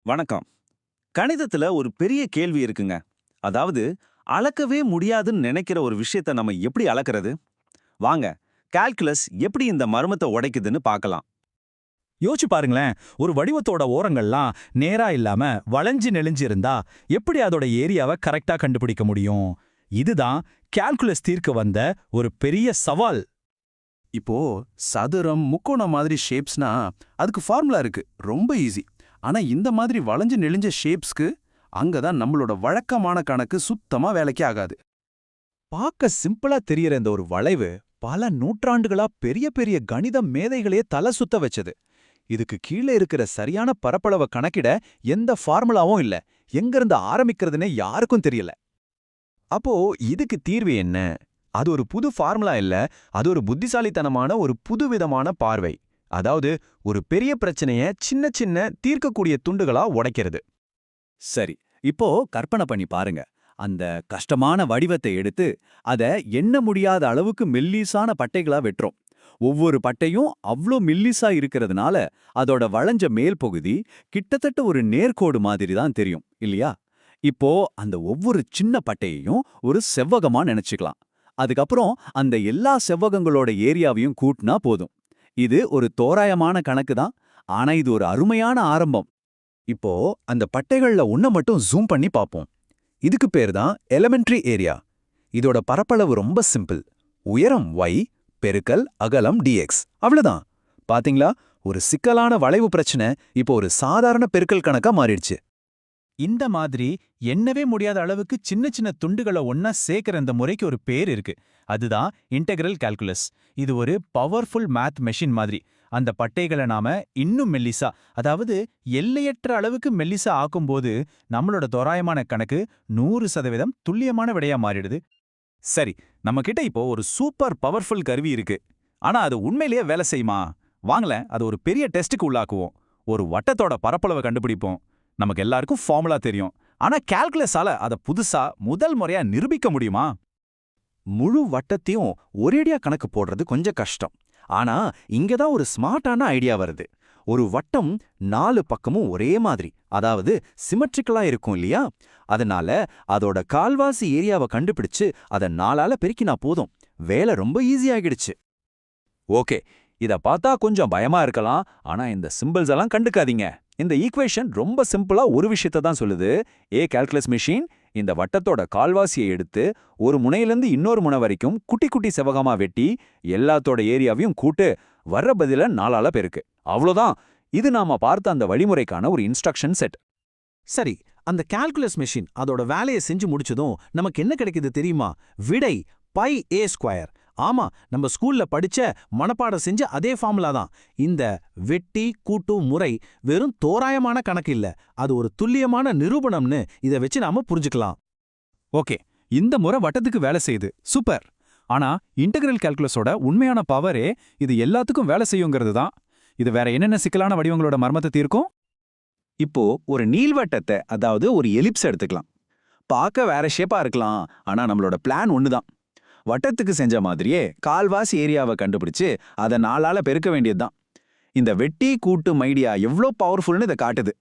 வணக்கம். கணிதத்துல ஒரு பெரிய கேள்வி இருக்குங்க. அதாவது, அளக்கவே முடியாதுன்னு நினைக்கிற ஒரு விஷயத்த நம்ம எப்படி அளக்கிறது? வாங்க, கால்குலஸ் எப்படி இந்த மர்மத்தை உடைக்குதுன்னு பார்க்கலாம். யோசிச்சு பாருங்களேன். ஒரு வடிவத்தோட ஓரங்கள்லாம் நேரா இல்லாம வளைஞ்சு நெளிஞ்சு இருந்தா எப்படி அதோட ஏரியாவை கரெக்டா கண்டுபிடிக்க முடியும்? இதுதான் கால்குலஸ் தீர்க்க வந்த ஒரு பெரிய சவால். இப்போ சதுரம், முக்கோணம் மாதிரி ஷேப்ஸ்னா அதுக்கு ஃபார்முலா இருக்கு, ரொம்ப ஈஸி. ஆனா இந்த மாதிரி வளைஞ்சு நெளிஞ்ச ஷேப்ஸ்க்கு அங்கதான் நம்மளோட வழக்கமான கணக்கு சுத்தமா வேலைக்கே ஆகாது. பார்க்க சிம்பிளா தெரியற இந்த ஒரு வளைவு பல நூற்றாண்டுகளா பெரிய பெரிய கணித மேதைகளே தலை சுத்த வச்சது. இதுக்கு கீழே இருக்கிற சரியான பரப்பளவை கணக்கிட எந்த ஃபார்முலாவும் இல்ல. எங்கிருந்து ஆரம்பிக்கிறதுனே யாருக்கும் தெரியல. அப்போ இதுக்கு தீர்வு என்ன? அது ஒரு புது ஃபார்முலா இல்ல, அது ஒரு புத்திசாலித்தனமான ஒரு புதுவிதமான பார்வை. அதாவது ஒரு பெரிய பிரச்சனைய சின்ன சின்ன தீர்க்கக்கூடிய துண்டுகளா உடைக்கிறது. சரி, இப்போ கற்பனை பண்ணி பாருங்க. அந்த கஷ்டமான வடிவத்தை எடுத்து அத எண்ண முடியாத அளவுக்கு மெல்லிசான பட்டைகளா வெட்டுறோம். ஒவ்வொரு பட்டையும் அவ்ளோ மெல்லிசா இருக்கிறதுனால அதோட வளைஞ்ச மேல் பகுதி கிட்டத்தட்ட ஒரு நேர்கோடு மாதிரி தான் தெரியும், இல்லையா? இப்போ அந்த ஒவ்வொரு சின்ன பட்டையையும் ஒரு செவ்வகமா நினைச்சுக்கலாம். அதுக்கப்புறம் அந்த எல்லா செவ்வகங்களோட ஏரியாவையும் கூட்டினா போதும். இது ஒரு தோராயமான கணக்கு தான், ஆனா இது ஒரு அருமையான ஆரம்பம். இப்போ அந்த பட்டைகள்ல ஒன்ன மட்டும் ஜூம் பண்ணி பார்ப்போம். இதுக்கு பேர் தான் எலிமெண்டரி ஏரியா. இதோட பரப்பளவு ரொம்ப சிம்பிள். உயரம் y பெருக்கல் அகலம் dx. அவ்வளவுதான். பாத்தீங்களா, ஒரு சிக்கலான வளைவு பிரச்சனை இப்போ ஒரு சாதாரண பெருக்கல் கணக்கா மாறிடுச்சு. இந்த மாதிரி எண்ணவே முடியாத அளவுக்கு சின்ன சின்ன துண்டுகளை ஒன்னா சேர்க்கிற இந்த முறைக்கு ஒரு பேர் இருக்கு. அதுதான் இன்டெகிரல் கால்குலஸ். இது ஒரு பவர்ஃபுல் மேத் மெஷின் மாதிரி. அந்த பட்டைகளை நாம இன்னும் மெல்லிசா, அதாவது எல்லையற்ற அளவுக்கு மெல்லிசா ஆக்கும்போது நம்மளோட தோராயமான கணக்கு 100% துல்லியமான விடையா மாறிடுது. சரி, நம்ம கிட்ட இப்போ ஒரு சூப்பர் பவர்ஃபுல் கருவி இருக்கு. ஆனா அது உண்மையிலேயே வேலை செய்யுமா? வாங்களேன், அது ஒரு பெரிய டெஸ்ட்டுக்கு உள்ளாக்குவோம். ஒரு வட்டத்தோட பரப்பளவை கண்டுபிடிப்போம். நமக்கு எல்லாருக்கும் ஃபார்முலா தெரியும். ஆனா கால்குலஸால அதை புதுசா முதல் முறையா நிரூபிக்க முடியுமா? முழு வட்டத்தையும் ஒரேடியா கணக்கு போடுறது கொஞ்சம் கஷ்டம். ஆனா இங்க தான் ஒரு ஸ்மார்ட்டான ஐடியா வருது. ஒரு வட்டம் 4 பக்கமும் ஒரே மாதிரி, அதாவது சிமெட்ரிக்கலா இருக்கும் இல்லையா? அதனால அதோட கால்வாசி ஏரியாவை கண்டுபிடிச்சு அதை 4ஆல பெருக்கினா போதும். வேலை ரொம்ப ஈஸி ஆகிடுச்சு. ஓகே, இத பார்த்தா கொஞ்சம் பயமா இருக்கலாம். ஆனா இந்த சிம்பிள்ஸ் எல்லாம் கண்டுக்காதீங்க. இந்த ஈக்குவேஷன் ரொம்ப சிம்பிளா ஒரு விஷயத்தை தான் சொல்லுது. கால்குலஸ் மெஷின் இந்த வட்டத்தோட கால்வாசியை எடுத்து ஒரு முனையிலிருந்து இன்னொரு முனை வரைக்கும் குட்டி குட்டி செவ்வகமா வெட்டி எல்லாத்தோட ஏரியாவையும் கூட்டு வர்ற பதில 4ஆல பெருக்கு. அவ்வளோதான். இது நாம பார்த்த அந்த வழிமுறைக்கான ஒரு இன்ஸ்ட்ரக்ஷன் செட். சரி, அந்த கால்குலஸ் மெஷின் அதோட வேலையை செஞ்சு முடிச்சதும் நமக்கு என்ன கிடைக்குது தெரியுமா? விடை பை ஏ ஸ்கொயர். ஆமா, நம்ம ஸ்கூல்ல படிச்ச மனப்பாடம் செஞ்ச அதே ஃபார்முலா தான். இந்த வெட்டி கூட்டும் முறை வெறும் தோராயமான கணக்கு இல்ல, அது ஒரு துல்லியமான நிரூபணம்னு இதை வச்சு நாம புரிஞ்சுக்கலாம். ஓகே, இந்த முறை வட்டத்துக்கு வேலை செய்யுது. சூப்பர். ஆனா இன்டெகிரல் கால்குலஸோட உண்மையான பவரே இது எல்லாத்துக்கும் வேலை செய்யுங்கிறது தான். இது வேற என்னென்ன சிக்கலான வடிவங்களோட மர்மத்தை தீர்க்கும்? இப்போ ஒரு நீள்வட்டத்தை, அதாவது ஒரு எலிப்ஸ் எடுத்துக்கலாம். பார்க்க வேற ஷேப்பா இருக்கலாம், ஆனா நம்மளோட பிளான் ஒண்ணுதான். வட்டத்துக்கு செஞ்ச மாதிரியே கால்வாசி ஏரியாவை கண்டுபிடிச்சு அதை 4ஆல பெருக்க வேண்டியதுதான். இந்த வெட்டி கூட்டும் ஐடியா எவ்வளோ பவர்ஃபுல்னு இதை காட்டுது.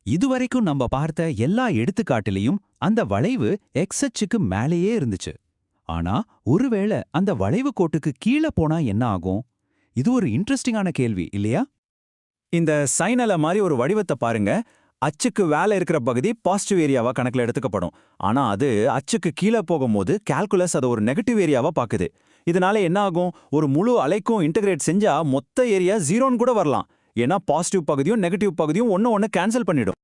இதுவரைக்கும் நம்ம பார்த்த எல்லா எடுத்துக்காட்டிலையும் அந்த வளைவு எக்ஸ் அச்சுக்கு மேலேயே இருந்துச்சு. ஆனா ஒருவேளை அந்த வளைவு கோட்டுக்கு கீழே போனா என்ன ஆகும்? இது ஒரு இன்ட்ரெஸ்டிங்கான கேள்வி இல்லையா? இந்த சைன் அலை மாதிரி ஒரு வடிவத்தை பாருங்க. அச்சுக்கு வேலை இருக்கிற பகுதி பாசிட்டிவ் ஏரியாவா கணக்குல எடுத்துக்கப்படும். ஆனா அது அச்சுக்கு கீழே போகும்போது கால்குலஸ் அதை ஒரு நெகட்டிவ் ஏரியாவா பாக்குது. இதனால என்ன ஆகும்? ஒரு முழு அலைக்கும் இன்டகிரேட் செஞ்சா மொத்த ஏரியா 0ன்னு கூட வரலாம். ஏன்னா பாசிட்டிவ் பகுதியும் நெகட்டிவ் பகுதியும் ஒன்னு கேன்சல் பண்ணிடும்.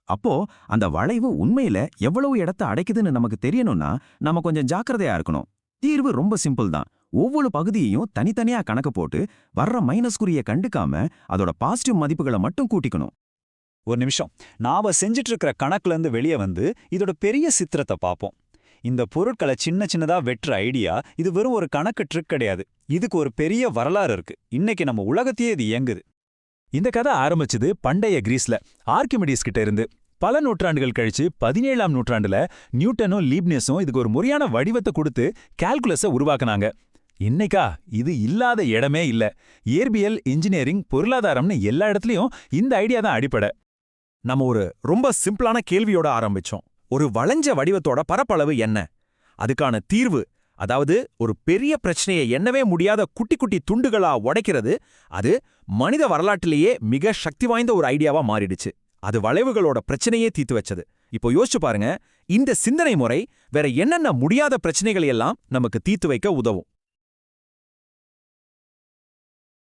அப்போ அந்த வளைவு உண்மையில எவ்வளவு இடத்தை அடைக்குதுன்னு நமக்கு தெரியணும்னா நம்ம கொஞ்சம் ஜாக்கிரதையா இருக்கணும். தீர்வு ரொம்ப சிம்பிள் தான். ஒவ்வொரு பகுதியையும் தனித்தனியா கணக்கு போட்டு வர்ற மைனஸ் குறியை கண்டுக்காம அதோட பாசிட்டிவ் மதிப்புகளை மட்டும் கூட்டிக்கணும். ஒரு நிமிஷம், நாம செஞ்சிட்டு இருக்கிற கணக்குல இருந்து வெளியே வந்து இதோட பெரிய சித்திரத்தை பார்ப்போம். இந்த பொருட்களை சின்ன சின்னதா வெட்டுற ஐடியா இது வெறும் ஒரு கணக்கு ட்ரிக் கிடையாது. இதுக்கு ஒரு பெரிய வரலாறு இருக்கு. இன்னைக்கு நம்ம உலகத்தையே இது இயங்குது. இந்த கதை ஆரம்பிச்சது பண்டைய கிரீஸ்ல ஆர்கிமிடிஸ் கிட்ட இருந்து. பல நூற்றாண்டுகள் கழிச்சு 17ஆம் நூற்றாண்டுல நியூட்டனும் லீப்னிஸும் இதுக்கு ஒரு முறையான வடிவத்தை கொடுத்து கால்குலஸை உருவாக்குனாங்க. இன்னைக்கா இது இல்லாத இடமே இல்ல. இயற்பியல், இன்ஜினியரிங், பொருளாதாரம்னு எல்லா இடத்துலயும் இந்த ஐடியா தான் அடிப்படை. நம்ம ஒரு ரொம்ப சிம்பிளான கேள்வியோட ஆரம்பிச்சோம். ஒரு வளைஞ்ச வடிவத்தோட பரப்பளவு என்ன? அதுக்கான தீர்வு, அதாவது ஒரு பெரிய பிரச்சனையை எண்ணவே முடியாத குட்டி குட்டி துண்டுகளா உடைக்கிறது, அது மனித வரலாற்றிலேயே மிக சக்தி வாய்ந்த ஒரு ஐடியாவா மாறிடுச்சு. அது வளைவுகளோட பிரச்சனையே தீர்த்து வச்சது. இப்போ யோசிச்சு பாருங்க, இந்த சிந்தனை முறை வேற என்னென்ன முடியாத பிரச்சனைகளை எல்லாம் நமக்கு தீர்த்து வைக்க உதவும்.